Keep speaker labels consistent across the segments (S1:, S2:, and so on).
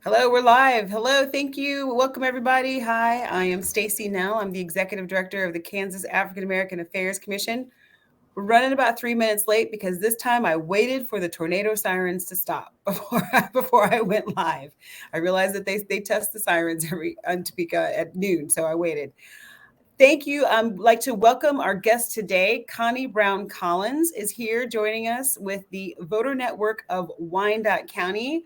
S1: Hello, we're live. Hello, thank you. Welcome, everybody. Hi, I am Stacy Nell. I'm the Executive Director of the Kansas African American Affairs Commission. We're running about 3 minutes late because this time I waited for the tornado sirens to stop before I went live. I realized that they test the sirens every on Topeka at noon, so I waited. Thank you. I'd like to welcome our guest today. Connie Brown Collins is here joining us with the Voter Network of Wyandotte County.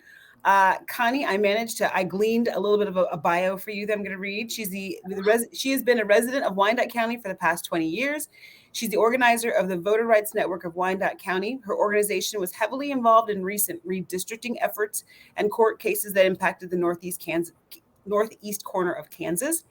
S1: Connie, I gleaned a little bit of a bio for you that I'm going to read. She has been a resident of Wyandotte County for the past 20 years. She's the organizer of the Voter Rights Network of Wyandotte County. Her organization was heavily involved in recent redistricting efforts and court cases that impacted the northeast corner of Kansas.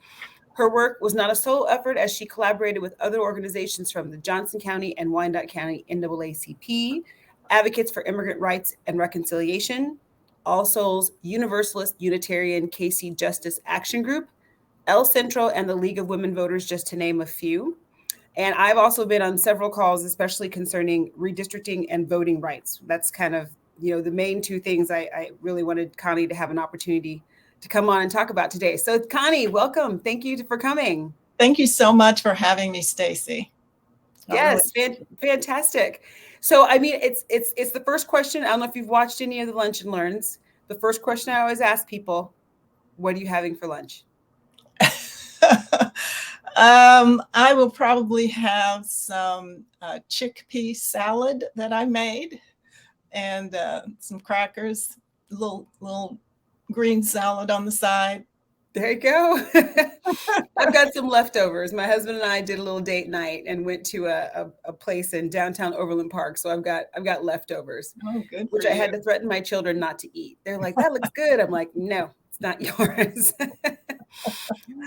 S1: Her work was not a solo effort as she collaborated with other organizations from the Johnson County and Wyandotte County NAACP, Advocates for Immigrant Rights and Reconciliation, All Souls Universalist Unitarian KC Justice Action Group, El Centro, and the League of Women Voters, just to name a few. And I've also been on several calls, especially concerning redistricting and voting rights. That's kind of, the main two things I really wanted Connie to have an opportunity to come on and talk about today. So Connie, welcome. Thank you for coming.
S2: Thank you so much for having me, Stacy.
S1: Yes, fantastic. So, I mean, it's the first question. I don't know if you've watched any of the Lunch and Learns. The first question I always ask people, what are you having for lunch?
S2: I will probably have some chickpea salad that I made and some crackers, little green salad on the side.
S1: There you go. I've got some leftovers. My husband and I did a little date night and went to a place in downtown Overland Park. So I've got leftovers, which I had to threaten my children not to eat. They're like, "That looks good." I'm like, "No, it's not yours."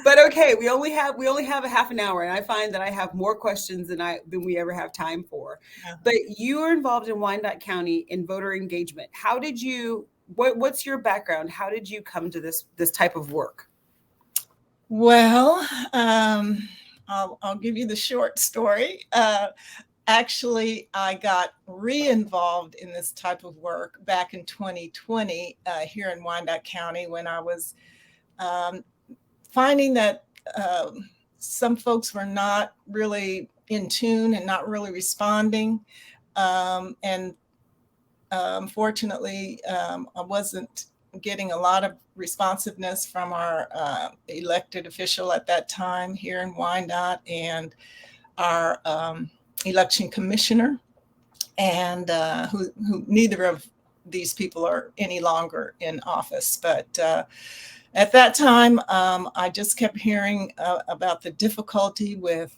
S1: But okay, we only have a half an hour, and I find that I have more questions than we ever have time for. Yeah. But you are involved in Wyandotte County in voter engagement. How did you? What's your background? How did you come to this type of work?
S2: Well, I'll give you the short story. Actually, I got re-involved in this type of work back in 2020 here in Wyandotte County when I was finding that some folks were not really in tune and not really responding. And unfortunately, I wasn't getting a lot of responsiveness from our elected official at that time here in Wyandotte and our election commissioner, and who neither of these people are any longer in office. But at that time, I just kept hearing about the difficulty with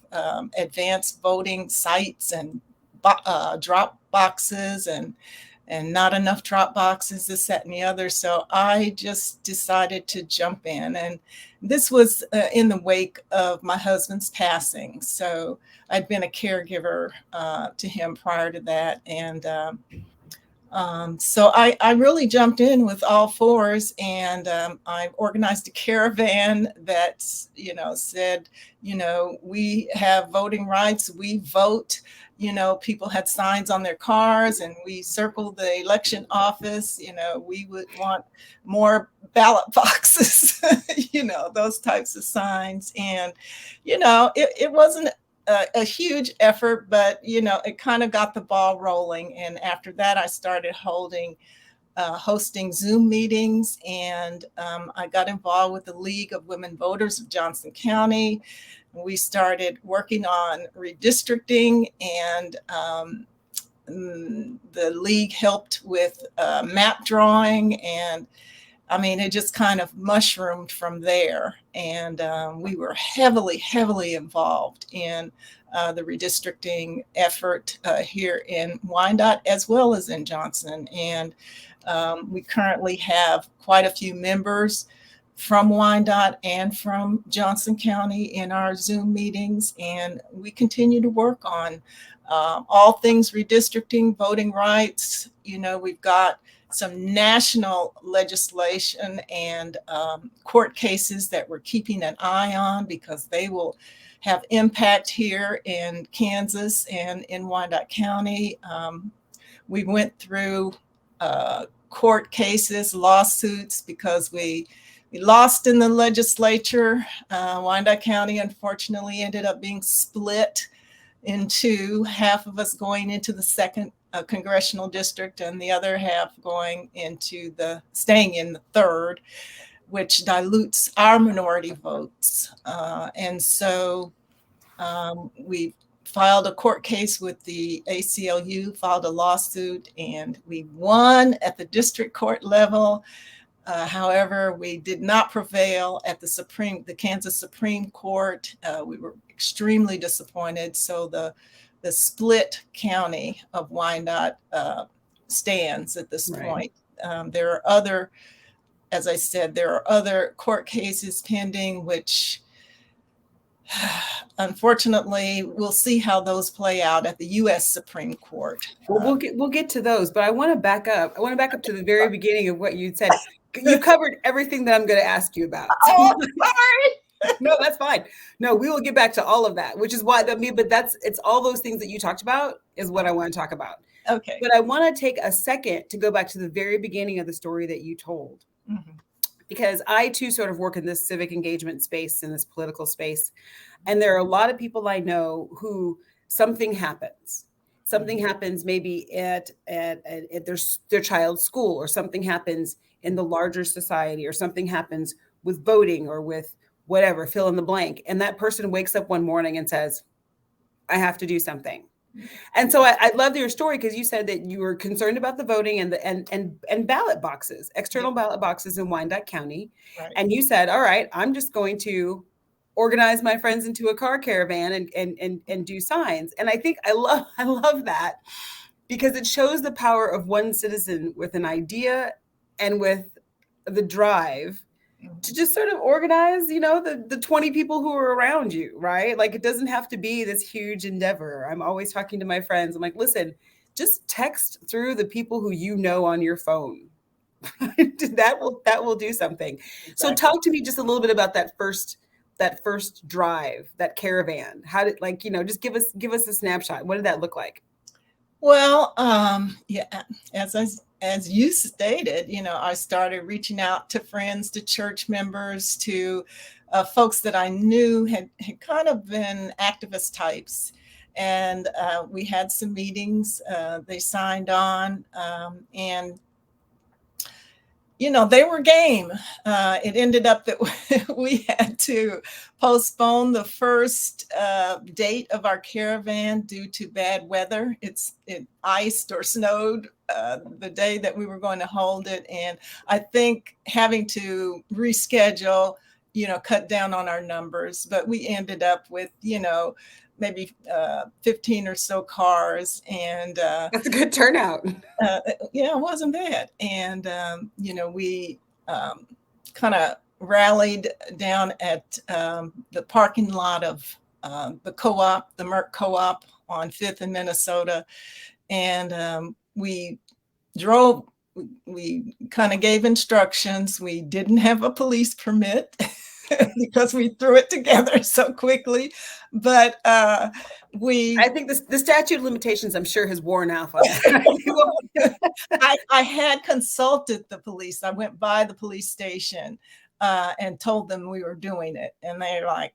S2: advanced voting sites and drop boxes and not enough drop boxes, this, that, and the other. So I just decided to jump in. And this was in the wake of my husband's passing. So I'd been a caregiver to him prior to that. And so I really jumped in with all fours, and I organized a caravan that, said, we have voting rights, we vote. People had signs on their cars, and we circled the election office. We would want more ballot boxes, those types of signs. And, it wasn't a huge effort, but, it kind of got the ball rolling. And after that, I started hosting Zoom meetings, and I got involved with the League of Women Voters of Johnson County. We started working on redistricting, and the league helped with map drawing, and I mean, it just kind of mushroomed from there. And we were heavily involved in the redistricting effort here in Wyandotte as well as in Johnson. And we currently have quite a few members from Wyandotte and from Johnson County in our Zoom meetings. And we continue to work on all things redistricting, voting rights. We've got some national legislation and court cases that we're keeping an eye on because they will have impact here in Kansas and in Wyandotte County. We went through court cases, lawsuits, because we lost in the legislature. Wyandotte County, unfortunately, ended up being split into half of us going into the second congressional district and the other half staying in the third, which dilutes our minority votes. And so we filed a court case with the ACLU, filed a lawsuit, and we won at the district court level. However, we did not prevail at the Kansas Supreme Court. We were extremely disappointed. So the split county of Wyandotte stands at this point. There are other, as I said, there are other court cases pending, which unfortunately, we'll see how those play out at the US Supreme Court.
S1: Well, we'll get to those, but I want to back up. I want to back up to the very beginning of what you said. You covered everything that I'm going to ask you about.
S2: Oh, sorry.
S1: No, that's fine. No, we will get back to all of that, which is why it's all those things that you talked about is what I want to talk about.
S2: Okay.
S1: But I want to take a second to go back to the very beginning of the story that you told. Mm-hmm. Because I too sort of work in this civic engagement space, in this political space. And there are a lot of people I know who something happens maybe at their child's school, or something happens in the larger society, or something happens with voting or with whatever, fill in the blank. And that person wakes up one morning and says, I have to do something. And so I love your story, because you said that you were concerned about the voting and ballot boxes, external ballot boxes in Wyandotte County. Right. And you said, all right, I'm just going to organize my friends into a car caravan and do signs. And I think I love that, because it shows the power of one citizen with an idea and with the drive to just sort of organize, the 20 people who are around you, right? Like, it doesn't have to be this huge endeavor. I'm always talking to my friends. I'm like, listen, just text through the people who you know on your phone. That will do something. Exactly. So talk to me just a little bit about that first drive, that caravan. How did, just give us a snapshot. What did that look like?
S2: Well, yeah, as you stated, I started reaching out to friends, to church members, to folks that I knew had kind of been activist types. And we had some meetings, they signed on, and they were game. It ended up that we had to postpone the first date of our caravan due to bad weather. It iced or snowed the day that we were going to hold it. And I think having to reschedule, cut down on our numbers. But we ended up with, maybe 15 or so cars. And
S1: that's a good turnout.
S2: Yeah, it wasn't bad. And, we kind of rallied down at the parking lot of the co-op, the Merck Co-op on 5th in Minnesota. And we kind of gave instructions. We didn't have a police permit because we threw it together so quickly. But I
S1: think the statute of limitations, I'm sure, has worn off on that.
S2: I had consulted the police. I went by the police station and told them we were doing it. And they're like,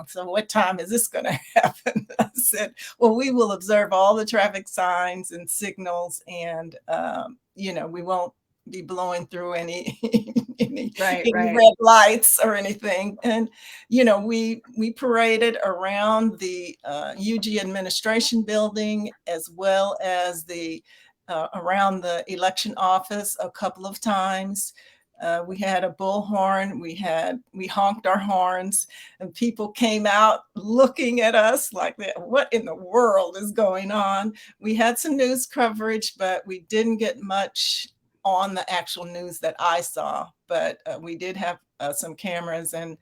S2: so what time is this going to happen? I said, well, we will observe all the traffic signs and signals, and, we won't be blowing through any red lights or anything. And, we paraded around the UG administration building, as well as around the election office a couple of times. We had a bullhorn. We honked our horns, and people came out looking at us like, what in the world is going on? We had some news coverage, but we didn't get much on the actual news that I saw. But we did have some cameras and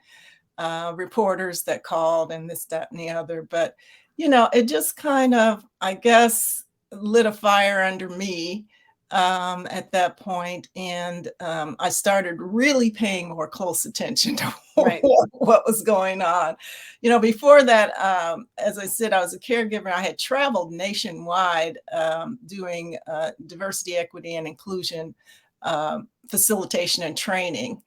S2: reporters that called, and this, that, and the other. But, it just kind of, I guess, lit a fire under me at that point, and I started really paying more close attention to
S1: Right.
S2: what was going on. Before that, as I said, I was a caregiver. I had traveled nationwide doing diversity, equity, and inclusion facilitation and training.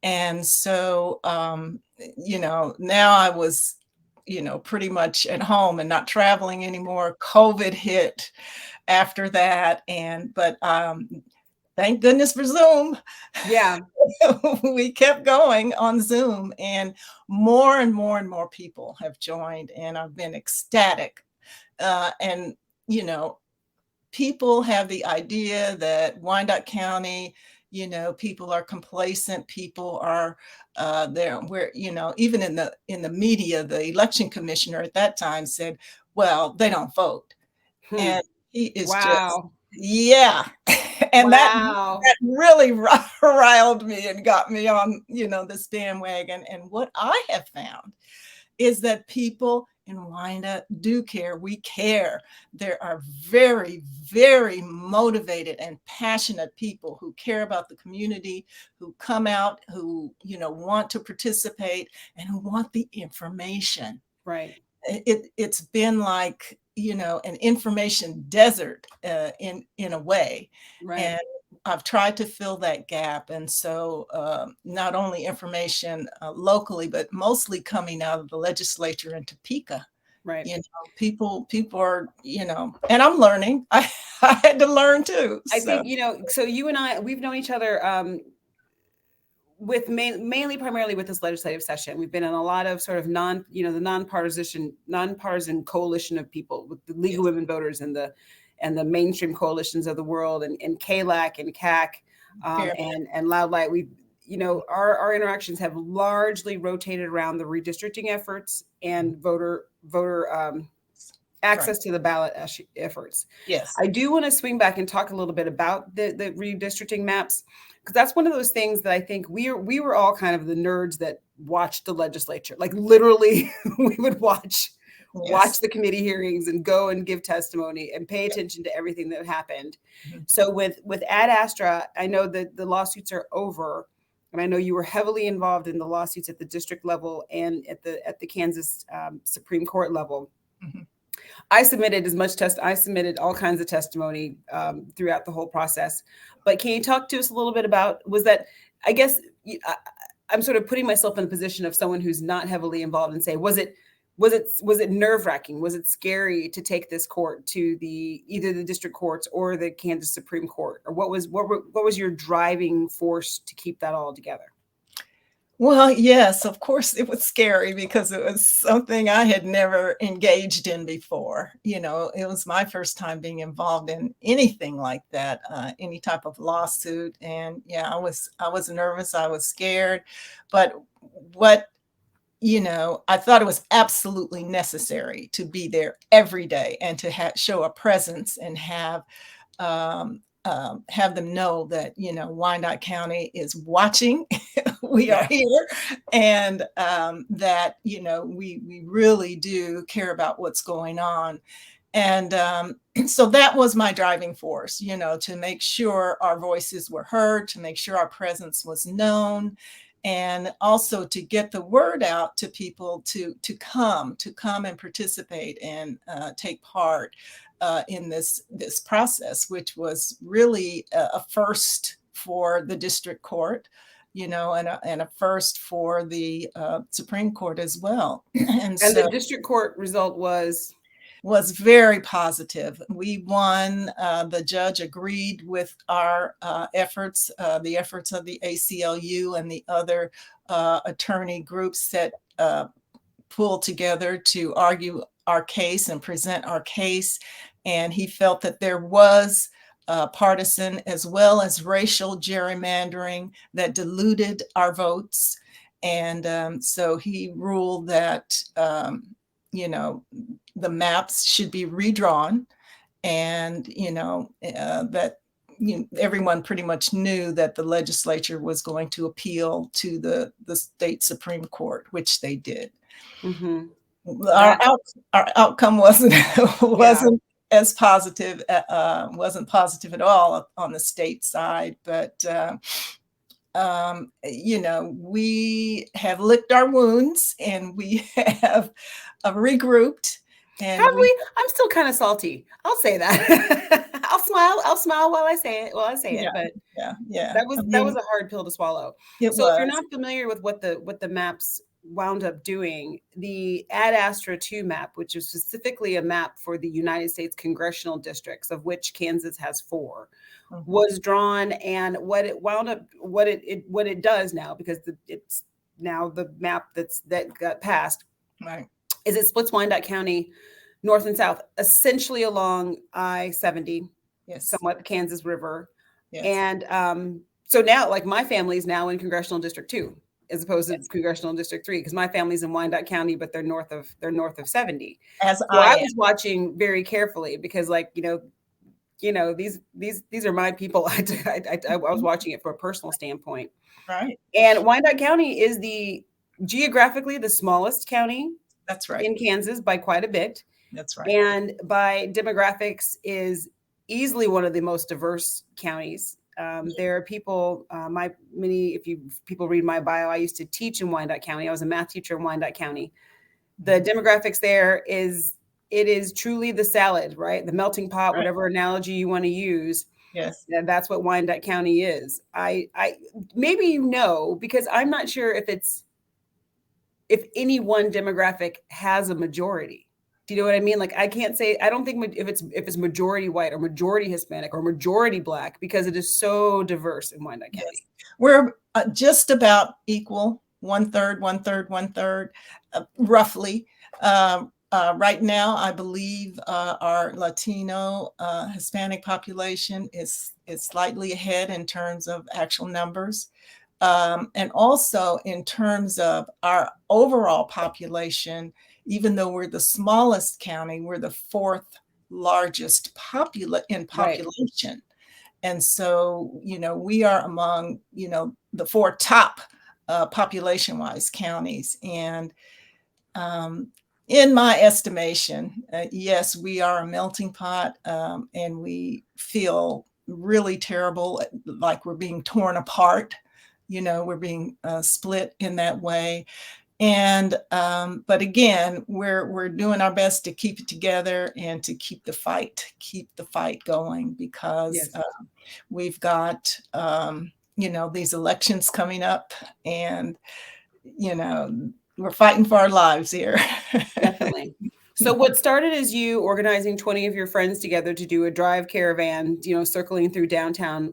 S2: And so, now I was, pretty much at home and not traveling anymore. COVID hit after that. But thank goodness for Zoom.
S1: Yeah.
S2: We kept going on Zoom, and more and more and more people have joined, and I've been ecstatic. And, people have the idea that Wyandotte County, people are complacent, people are there where, even in the media, the election commissioner at that time said, well, they don't vote. And he is just,
S1: Wow.
S2: yeah. And
S1: Wow.
S2: that really riled me and got me on, this bandwagon. And what I have found is that people in Wyandotte do care. We care. There are very, very motivated and passionate people who care about the community, who come out, who, want to participate, and who want the information.
S1: Right.
S2: It's been like, an information desert in a way.
S1: Right.
S2: And I've tried to fill that gap. And so not only information locally, but mostly coming out of the legislature in Topeka.
S1: Right.
S2: People are, and I'm learning. I had to learn too.
S1: I think, so you and I, we've known each other with mainly primarily with this legislative session. We've been in a lot of sort of the nonpartisan coalition of people with the League of Women Voters and the mainstream coalitions of the world, and KAAAC and KAAAC and Loud Light. We, our interactions have largely rotated around the redistricting efforts and voter access to the ballot efforts.
S2: Yes.
S1: I do want to swing back and talk a little bit about the redistricting maps, because that's one of those things that I think we were all kind of the nerds that watched the legislature. Like literally we would watch the committee hearings and go and give testimony and pay attention to everything that happened. Mm-hmm. So with Ad Astra, I know that the lawsuits are over, and I know you were heavily involved in the lawsuits at the district level and at the Kansas Supreme Court level. Mm-hmm. I submitted all kinds of testimony throughout the whole process. But can you talk to us a little bit about, was that, I guess I'm sort of putting myself in the position of someone who's not heavily involved and say, was it nerve-wracking? Was it scary to take this court to either the district courts or the Kansas Supreme Court? Or what was your driving force to keep that all together?
S2: Well, yes, of course, it was scary because it was something I had never engaged in before. It was my first time being involved in anything like that, any type of lawsuit. And yeah, I was nervous. I was scared. But I thought it was absolutely necessary to be there every day and to show a presence and have them know that, Wyandotte County is watching. We are here, and that, we really do care about what's going on. And so that was my driving force, to make sure our voices were heard, to make sure our presence was known, and also to get the word out to people to come and participate and take part in this process, which was really a first for the district court, and a first for the Supreme Court as well. And so
S1: the district court result was
S2: very positive. We won. The judge agreed with our efforts, the efforts of the ACLU and the other attorney groups that pulled together to argue our case and present our case. And he felt that there was partisan as well as racial gerrymandering that diluted our votes. And so he ruled that, the maps should be redrawn, and, that everyone pretty much knew that the legislature was going to appeal to the state Supreme Court, which they did. Mm-hmm. Our outcome wasn't as positive, wasn't positive at all on the state side, but we have licked our wounds and we have regrouped. And
S1: have we? I'm still kind of salty. I'll say that. I'll smile while I say it. But
S2: yeah.
S1: That was a hard pill to swallow. So if you're not familiar with what the maps wound up doing, the Ad Astra 2 map, which is specifically a map for the United States congressional districts, of which Kansas has 4, was drawn, and what it does now, because it's now the map that got passed,
S2: right,
S1: is it splits Wyandotte County north and south, essentially along I-70, somewhat the Kansas River. Yes. And so now, like, my family's now in Congressional District 2, as opposed to Congressional District 3, because my family's in Wyandotte County, but they're north of 70. I was watching very carefully because, like, these are my people. I was watching it from a personal standpoint.
S2: Right.
S1: And Wyandotte County is geographically the smallest county.
S2: That's right.
S1: In Kansas by quite a bit.
S2: That's right.
S1: And by demographics is easily one of the most diverse counties. There are people, if people read my bio, I used to teach in Wyandotte County. I was a math teacher in Wyandotte County. The demographics there is truly the salad, right? The melting pot, whatever analogy you want to use.
S2: Yes.
S1: That's what Wyandotte County is. I maybe because I'm not sure if any one demographic has a majority. Do you know what I mean? Like, I can't say, I don't think if it's majority white or majority Hispanic or majority Black, because it is so diverse in Wyandotte County.
S2: Yes. We're just about equal, 1/3, 1/3, 1/3, roughly. Right now, I believe our Latino Hispanic population is slightly ahead in terms of actual numbers. And also in terms of our overall population, even though we're the smallest county, we're the 4th largest in population. Right. And so, we are among, the 4 top population-wise counties. And in my estimation, yes, we are a melting pot, and we feel really terrible, like we're being torn apart. We're being split in that way. And but again, we're doing our best to keep it together and to keep the fight going, because we've got these elections coming up, and we're fighting for our lives here.
S1: Definitely. So what started as you organizing 20 of your friends together to do a drive caravan, circling through downtown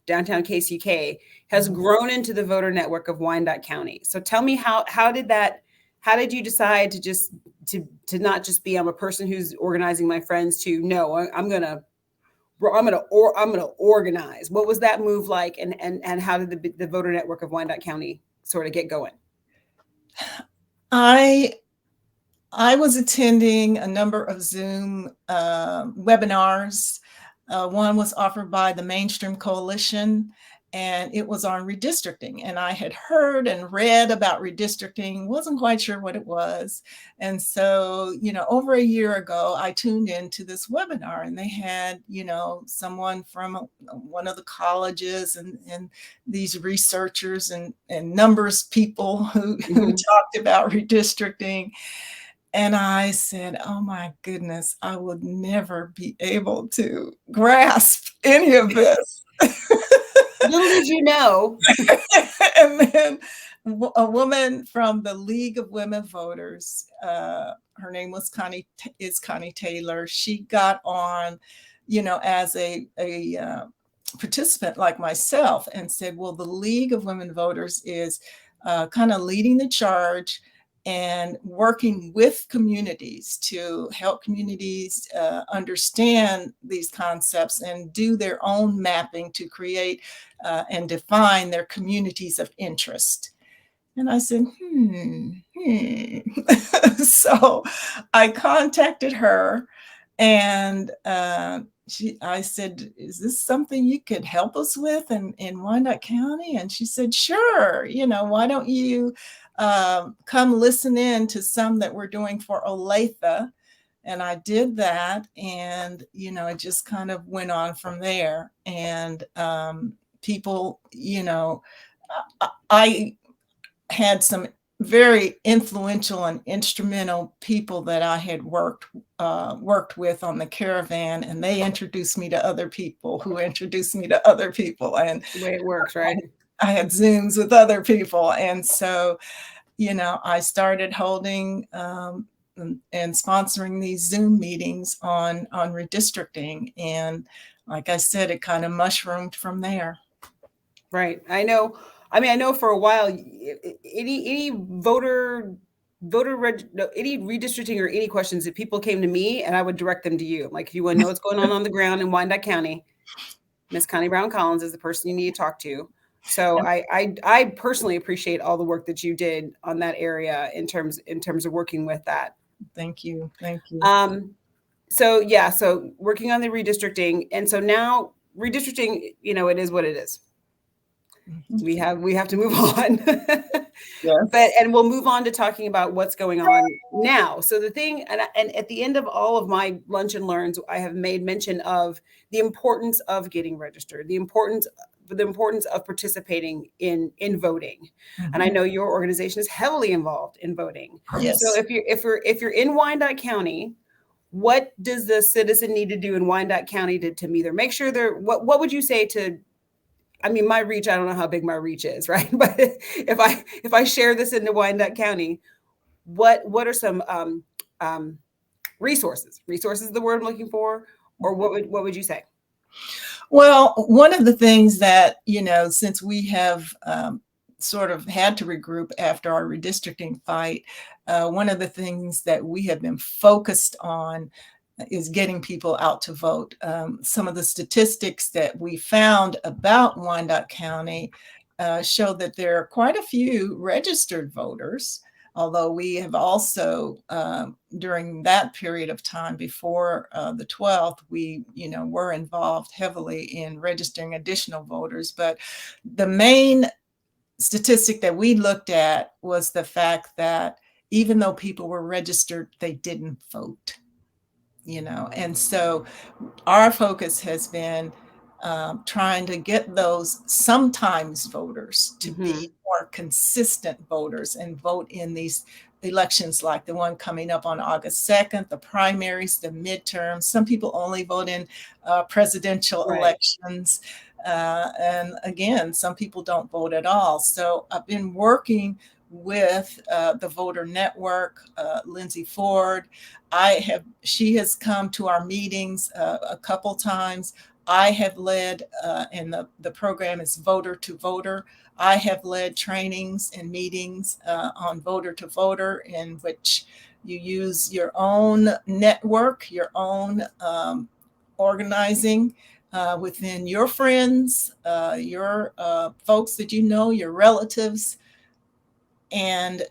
S1: KCK, has grown into the voter network of Wyandotte County. So tell me, how did you decide to not just be, I'm a person who's organizing my friends, to no, I'm gonna organize. What was that move like, and how did the voter network of Wyandotte County sort of get going?
S2: I was attending a number of Zoom webinars. One was offered by the Mainstream Coalition, and it was on redistricting. And I had heard and read about redistricting, wasn't quite sure what it was. And so, over a year ago, I tuned into this webinar, and they had, someone from one of the colleges and these researchers and numbers people who talked about redistricting. And I said, oh my goodness, I would never be able to grasp any of this.
S1: Little did you know.
S2: And then a woman from the League of Women Voters, her name was Connie Taylor. She got on, as a participant like myself, and said, well, the League of Women Voters is kind of leading the charge and working with communities to help communities understand these concepts and do their own mapping to create and define their communities of interest. And I said, So I contacted her, and I said, is this something you could help us with in Wyandotte County? And she said, sure. Why don't you come listen in to some that we're doing for Olathe, And I did that, and, it just kind of went on from there. And people, I had some very influential and instrumental people that I had worked with on the caravan, and they introduced me to other people who introduced me to other people. And
S1: the way it works, right?
S2: I had Zooms with other people. And so, I started holding and sponsoring these Zoom meetings on redistricting. And like I said, it kind of mushroomed from there.
S1: Right. I know for a while, any any redistricting or any questions, if people came to me, and I would direct them to you. Like, if you want to know what's going on the ground in Wyandotte County, Miss Connie Brown Collins is the person you need to talk to. So I personally appreciate all the work that you did on that area in terms of working with that.
S2: Thank you.
S1: So working on the redistricting, and so now redistricting, it is what it is. Mm-hmm. We have to move on.
S2: Yes.
S1: And we'll move on to talking about what's going on now. So the thing, and at the end of all of my lunch and learns, I have made mention of the importance of getting registered, the importance of participating in voting. Mm-hmm. And I know your organization is heavily involved in voting.
S2: Yes.
S1: So if you're in Wyandotte County, what does the citizen need to do in Wyandotte County to either make sure what would you say to, my reach, I don't know how big my reach is, right? But if I share this into Wyandotte County, what are some resources? Resources is the word I'm looking for, or what would you say?
S2: Well, one of the things that, since we have sort of had to regroup after our redistricting fight, one of the things that we have been focused on is getting people out to vote. Some of the statistics that we found about Wyandotte County show that there are quite a few registered voters, although we have also, during that period of time before the 12th, we, were involved heavily in registering additional voters. But the main statistic that we looked at was the fact that even though people were registered, they didn't vote. And so our focus has been trying to get those sometimes voters to mm-hmm. be more consistent voters and vote in these elections, like the one coming up on August 2nd, the primaries, the midterms. Some people only vote in presidential right. elections. And again, some people don't vote at all. So I've been working with the voter network, Lindsay Ford. She has come to our meetings a couple times. I have led, and the program is Voter to Voter. I have led trainings and meetings on Voter to Voter, in which you use your own network, your own organizing within your friends, your folks that your relatives, and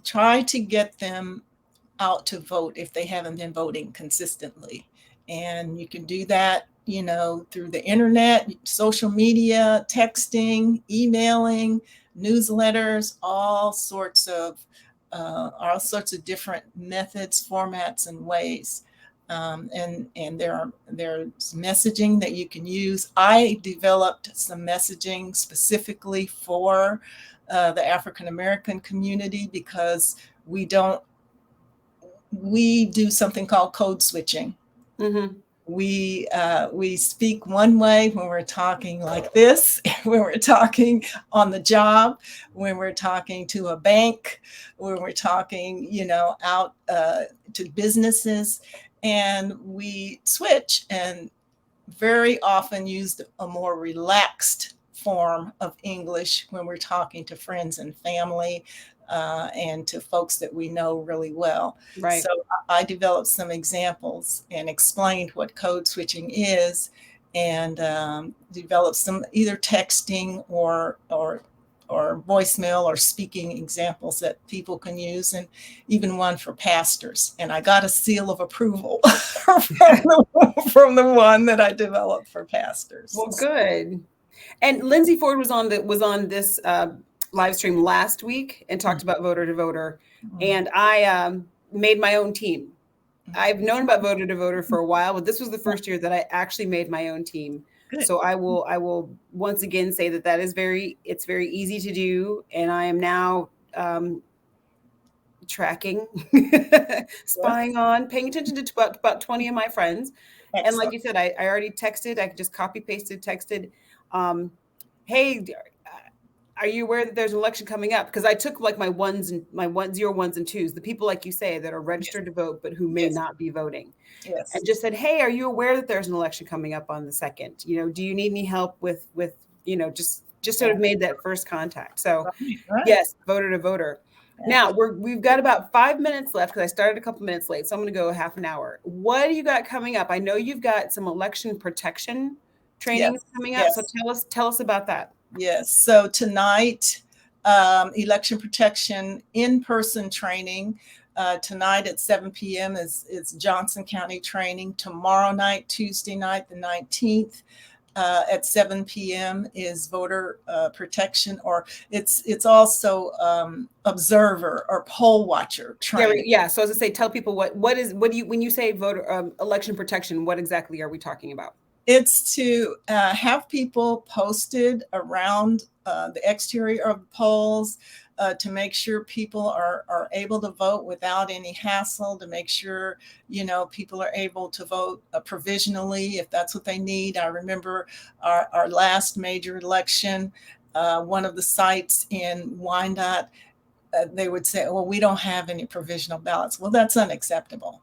S2: try to get them out to vote if they haven't been voting consistently. And you can do that, through the internet, social media, texting, emailing, newsletters, all sorts of different methods, formats, and ways. And there's messaging that you can use. I developed some messaging specifically for the African American community, because we do something called code switching. Mm-hmm. We speak one way when we're talking like this, when we're talking on the job, when we're talking to a bank, when we're talking, out to businesses, and we switch and very often use a more relaxed form of English when we're talking to friends and family, and to folks that we know really well.
S1: Right.
S2: So I developed some examples and explained what code switching is, and developed some either texting or voicemail or speaking examples that people can use, and even one for pastors. And I got a seal of approval from the one that I developed for pastors.
S1: Well, good. And Lindsay Ford was on this live stream last week and talked about Voter to Voter. Mm-hmm. And I made my own team I've known about voter to voter for a while, but this was the first year that I actually made my own team.
S2: Good.
S1: So I will once again say that it's very easy to do, and I am now tracking, spying on, paying attention to about 20 of my friends.
S2: Excellent.
S1: And like you said, I already texted. I just copy pasted, texted. Hey, are you aware that there's an election coming up? Because I took like my zero ones and twos, the people like you say that are registered to vote but who may not be voting.
S2: Yes.
S1: And just said, hey, are you aware that there's an election coming up on the 2nd? Do you need any help with just sort of made that first contact. So yes, voter to voter. Now we've got about 5 minutes left because I started a couple minutes late, so I'm going to go half an hour. What do you got coming up? I know you've got some election protection trainings coming up, so tell us about that.
S2: Yes. So tonight, election protection in-person training. Tonight at 7 p.m. is Johnson County training. Tomorrow night, Tuesday night, the 19th, at 7 p.m. is voter protection, or it's also observer or poll watcher training.
S1: Yeah. So as I say, tell people what do you, when you say voter election protection, what exactly are we talking about?
S2: It's to have people posted around the exterior of the polls to make sure people are able to vote without any hassle, to make sure, people are able to vote provisionally if that's what they need. I remember our last major election, one of the sites in Wyandotte, they would say, well, we don't have any provisional ballots. Well, that's unacceptable.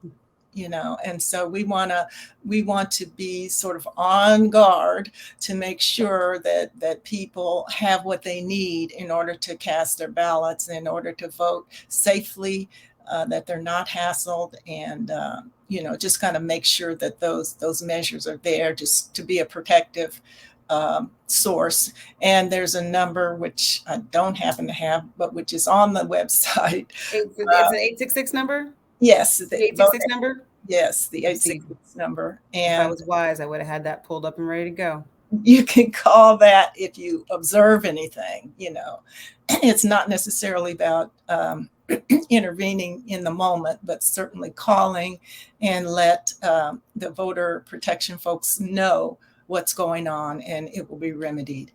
S2: And so we want to be sort of on guard to make sure that people have what they need in order to cast their ballots, in order to vote safely, that they're not hassled, and just kind of make sure that those measures are there just to be a protective source. And there's a number which I don't happen to have, but which is on the website.
S1: It's an 866 number.
S2: Yes,
S1: the 866 number.
S2: Yes, the 866 number. And
S1: if I was wise, I would have had that pulled up and ready to go.
S2: You can call that if you observe anything. It's not necessarily about intervening in the moment, but certainly calling and let the voter protection folks know what's going on, and it will be remedied.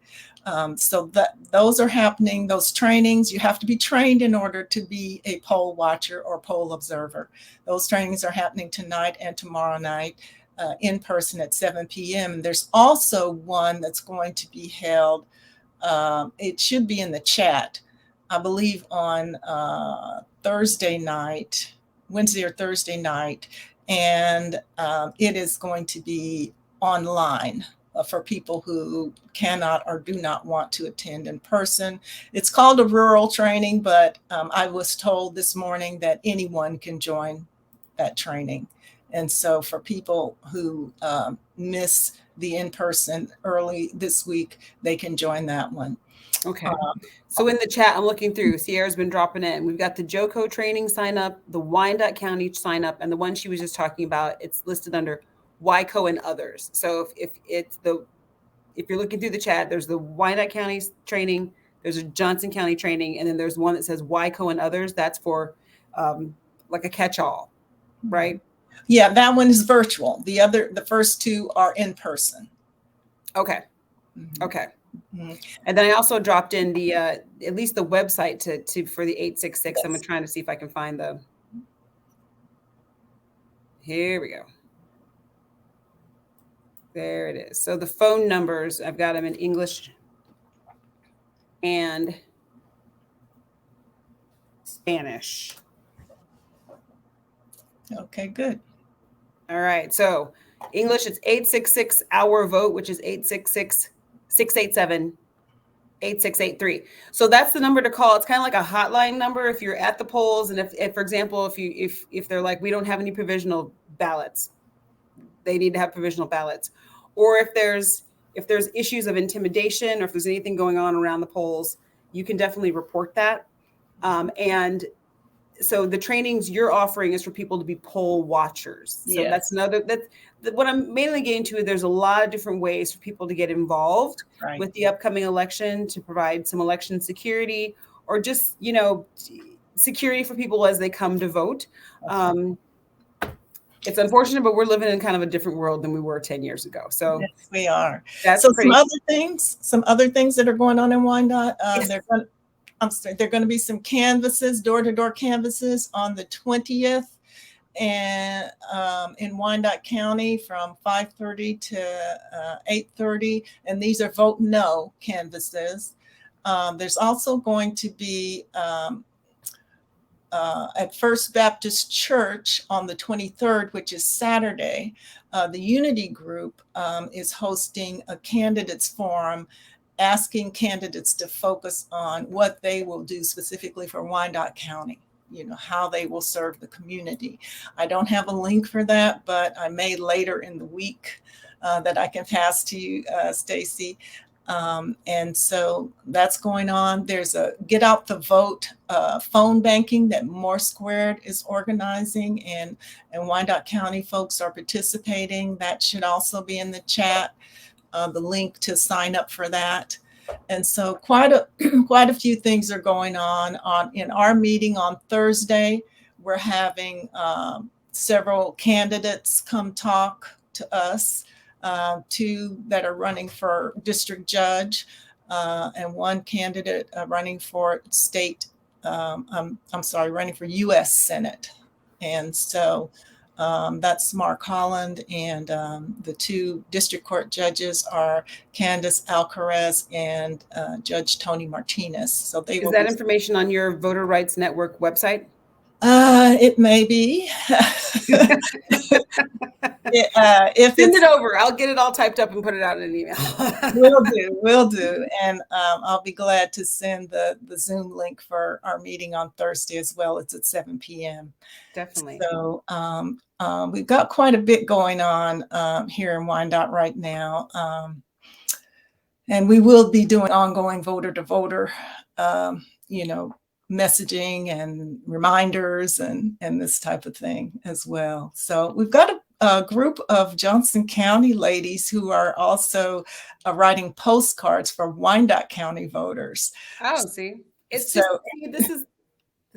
S2: So that those are happening, those trainings. You have to be trained in order to be a poll watcher or poll observer. Those trainings are happening tonight and tomorrow night in person at 7 p.m. There's also one that's going to be held, it should be in the chat, I believe on Thursday night, Wednesday or Thursday night, and it is going to be online for people who cannot or do not want to attend in person. It's called a rural training, but I was told this morning that anyone can join that training. And so for people who miss the in-person early this week, they can join that one.
S1: Okay. So in the chat, I'm looking through, Sierra's been dropping in. We've got the JOCO training sign up, the Wyandotte County sign up, and the one she was just talking about, it's listed under WYCO and others. So if you're looking through the chat, there's the Wyandotte County training, there's a Johnson County training, and then there's one that says WYCO and others. That's for like a catch-all, right?
S2: Yeah, that one is virtual. The first two are in person.
S1: Okay. Mm-hmm. Okay. Mm-hmm. And then I also dropped in the at least the website to for the 866. Yes. I'm trying to see if I can find the. Here we go. There it is. So the phone numbers, I've got them in English and Spanish.
S2: Okay, good.
S1: All right. So English, it's 866 our vote, which is 866-687-8683. So that's the number to call. It's kind of like a hotline number if you're at the polls, and if for example, if they're like, we don't have any provisional ballots, they need to have provisional ballots. Or if there's issues of intimidation, or if there's anything going on around the polls, you can definitely report that. And so the trainings you're offering is for people to be poll watchers. So yes. That's what I'm mainly getting to. There's a lot of different ways for people to get involved with the upcoming election, to provide some election security, or just, security for people as they come to vote. It's unfortunate, but we're living in kind of a different world than we were 10 years ago. So
S2: yes, we are.
S1: that's
S2: So
S1: pretty.
S2: some other things that are going on in Wyandotte.
S1: Yes.
S2: There are going to be some canvases, door-to-door canvases on the 20th, and in Wyandotte County from 5:30 to 8:30, and these are vote no canvases. There's also going to be at First Baptist Church on the 23rd, which is Saturday. The Unity Group is hosting a candidates forum, asking candidates to focus on what they will do specifically for Wyandotte County, how they will serve the community. I don't have a link for that, but I may later in the week that I can pass to you, Stacy. And so that's going on. There's a Get Out the Vote phone banking that More Squared is organizing, and Wyandotte County folks are participating. That should also be in the chat, the link to sign up for that. And so quite a few things are going on in our meeting on Thursday. We're having several candidates come talk to us. Two that are running for district judge, and one candidate running for running for US Senate. And so that's Mark Holland, and the two district court judges are Candace Alcaraz and Judge Tony Martinez. So they
S1: Is that information on your Voter Rights Network website?
S2: It may be. If
S1: Send it over. I'll get it all typed up and put it out in an email.
S2: Will do. And I'll be glad to send the Zoom link for our meeting on Thursday as well. It's at 7 p.m.
S1: Definitely.
S2: So we've got quite a bit going on here in Wyandotte right now. And we will be doing ongoing voter to voter, messaging and reminders and this type of thing as well. So we've got a group of Johnson County ladies who are also writing postcards for Wyandotte County voters.
S1: Oh, see, it's so, this is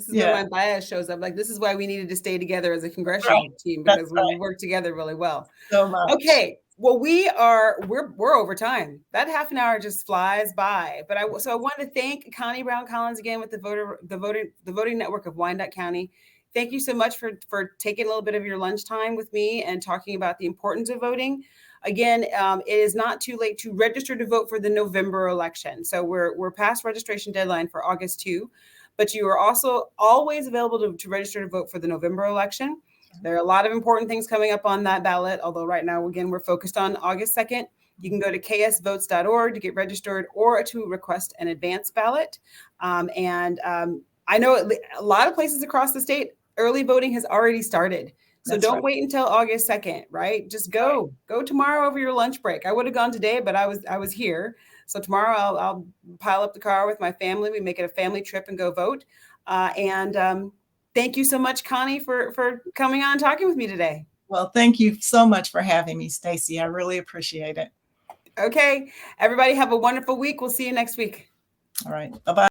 S1: where my bias shows up. Like, this is why we needed to stay together as a congressional team, because we work together really well.
S2: So much.
S1: Okay. Well, we're over time. That half an hour just flies by. But I want to thank Connie Brown Collins again with the Voting Network of Wyandotte County. Thank you so much for taking a little bit of your lunchtime with me and talking about the importance of voting. Again, it is not too late to register to vote for the November election. So we're past registration deadline for August 2, but you are also always available to register to vote for the November election. There are a lot of important things coming up on that ballot, although right now, again, we're focused on August 2nd. You can go to ksvotes.org to get registered or to request an advance ballot. I know a lot of places across the state, early voting has already started. So don't wait until August 2nd, right? Just go tomorrow over your lunch break. I would have gone today, but I was here. So tomorrow I'll pile up the car with my family. We make it a family trip and go vote. Thank you so much, Connie, for coming on and talking with me today.
S2: Well, thank you so much for having me, Stacy. I really appreciate it.
S1: Okay. Everybody have a wonderful week. We'll see you next week.
S2: All right. Bye-bye.